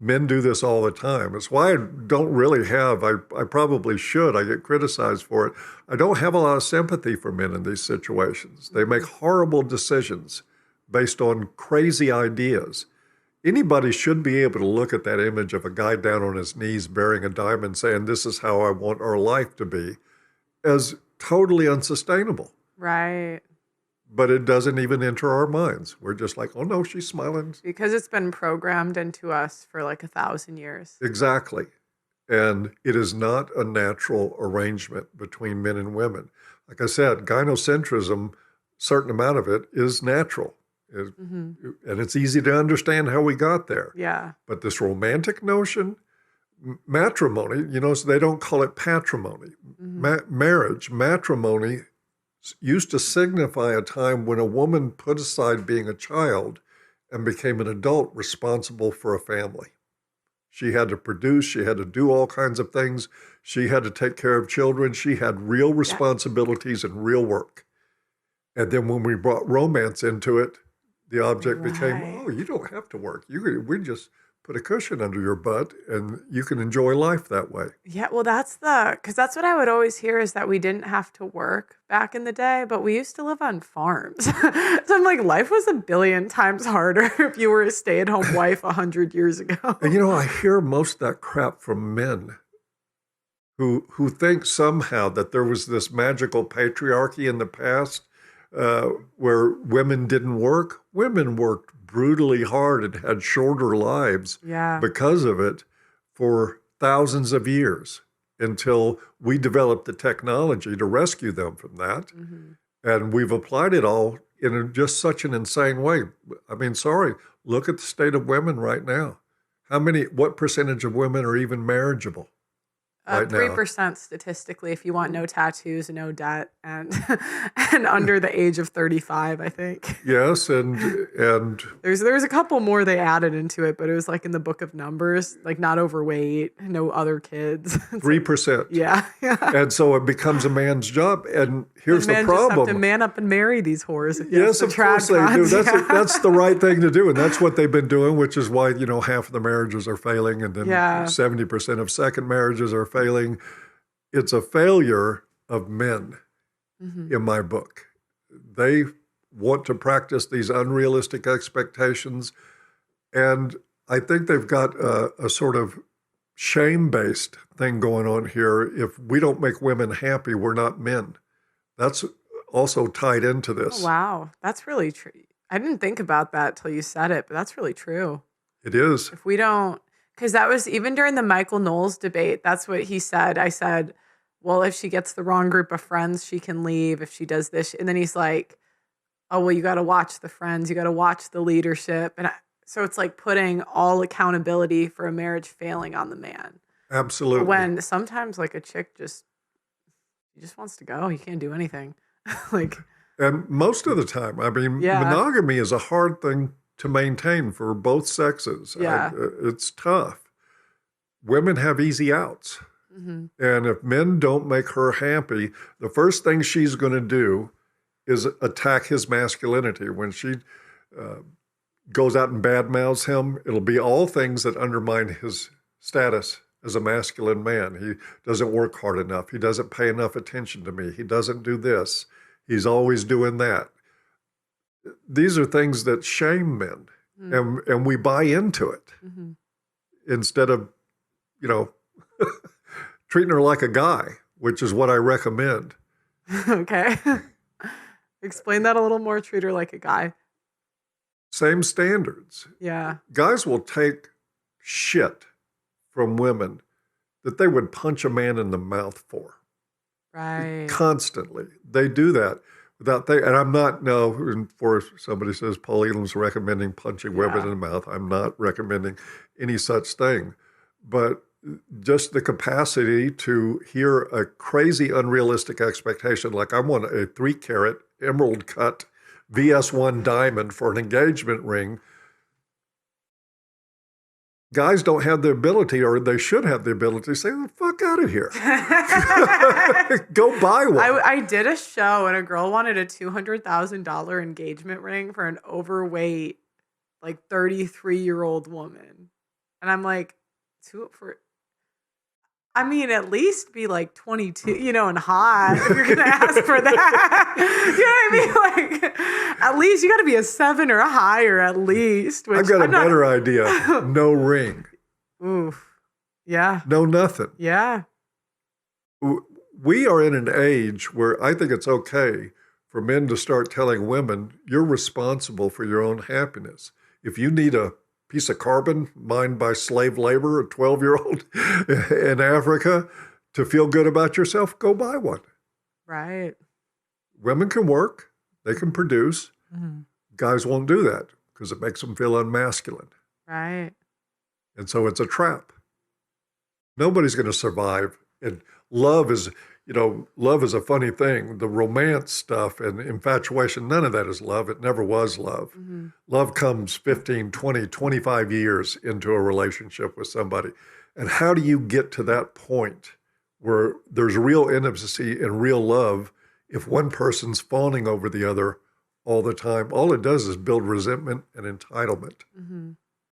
Men do this all the time. It's why I don't really have, I probably should, I get criticized for it. I don't have a lot of sympathy for men in these situations. They make horrible decisions based on crazy ideas. Anybody should be able to look at that image of a guy down on his knees bearing a diamond saying, this is how I want our life to be, as totally unsustainable. Right. But it doesn't even enter our minds. We're just like, oh no, she's smiling. Because it's been programmed into us for like 1,000 years. Exactly. And it is not a natural arrangement between men and women. Like I said, gynocentrism, certain amount of it is natural. And it's easy to understand how we got there. Yeah. But this romantic notion, matrimony, so they don't call it patrimony. Marriage, matrimony used to signify a time when a woman put aside being a child and became an adult responsible for a family. She had to produce, she had to do all kinds of things. She had to take care of children. She had real responsibilities and real work. And then when we brought romance into it, the object became, oh, you don't have to work. We just put a cushion under your butt and you can enjoy life that way. Yeah, well, because that's what I would always hear is that we didn't have to work back in the day, but we used to live on farms. So I'm like, life was a billion times harder if you were a stay-at-home wife 100 years ago. And I hear most of that crap from men who think somehow that there was this magical patriarchy in the past where women didn't work. Women worked brutally hard and had shorter lives because of it for thousands of years until we developed the technology to rescue them from that. And we've applied it all in just such an insane way. I mean, sorry, look at the state of women right now. What percentage of women are even marriageable? Right 3% statistically, if you want no tattoos, no debt, and and under the age of 35, I think. Yes, and there's a couple more they added into it, but it was like in the book of Numbers, like not overweight, no other kids. 3%. Yeah. And so it becomes a man's job. And here's the problem. Just have to man up and marry these whores. Yes, of course they do. That's the right thing to do. And that's what they've been doing, which is why, half of the marriages are failing. And then 70% of second marriages are failing. It's a failure of men in my book. They want to practice these unrealistic expectations. And I think they've got a sort of shame-based thing going on here. If we don't make women happy, we're not men. That's also tied into this. Oh, wow. That's really true. I didn't think about that till you said it, but that's really true. It is. If we don't, because that was even during the Michael Knowles debate, that's what he said. I said, well, if she gets the wrong group of friends, she can leave. If she does this, and then he's like, oh, well, you got to watch the friends. You got to watch the leadership. And so it's like putting all accountability for a marriage failing on the man. Absolutely. When sometimes like a chick just wants to go. You can't do anything. And most of the time, I mean, monogamy is a hard thing to maintain for both sexes. Yeah. It's tough. Women have easy outs. And if men don't make her happy, the first thing she's going to do is attack his masculinity. When she goes out and badmouths him, it'll be all things that undermine his status as a masculine man. He doesn't work hard enough. He doesn't pay enough attention to me. He doesn't do this. He's always doing that. These are things that shame men, and we buy into it instead of, treating her like a guy, which is what I recommend. Okay. Explain that a little more. Treat her like a guy. Same standards. Yeah. Guys will take shit from women that they would punch a man in the mouth for. Right. Constantly. They do that without and I'm not, before somebody says Paul Elam's recommending punching women in the mouth, I'm not recommending any such thing. But just the capacity to hear a crazy, unrealistic expectation, like I want a 3-carat emerald cut VS1 diamond for an engagement ring. Guys don't have the ability, or they should have the ability, to say, the fuck out of here. Go buy one. I did a show and a girl wanted a $200,000 engagement ring for an overweight, like 33-year-old woman. And I'm like, I mean, at least be like 22, and hot if you're going to ask for that. You know what I mean? Like, at least you got to be a 7 or a higher at least. Which I've got a better idea. No ring. Oof. Yeah. No nothing. Yeah. We are in an age where I think it's okay for men to start telling women, you're responsible for your own happiness. If you need a piece of carbon mined by slave labor, a 12-year-old in Africa, to feel good about yourself, go buy one. Right. Women can work. They can produce. Mm-hmm. Guys won't do that because it makes them feel unmasculine. Right. And so it's a trap. Nobody's going to survive. And love is a funny thing. The romance stuff and infatuation, none of that is love. It never was love. Mm-hmm. Love comes 15, 20, 25 years into a relationship with somebody. And how do you get to that point where there's real intimacy and real love if one person's fawning over the other all the time? All it does is build resentment and entitlement. Mm-hmm.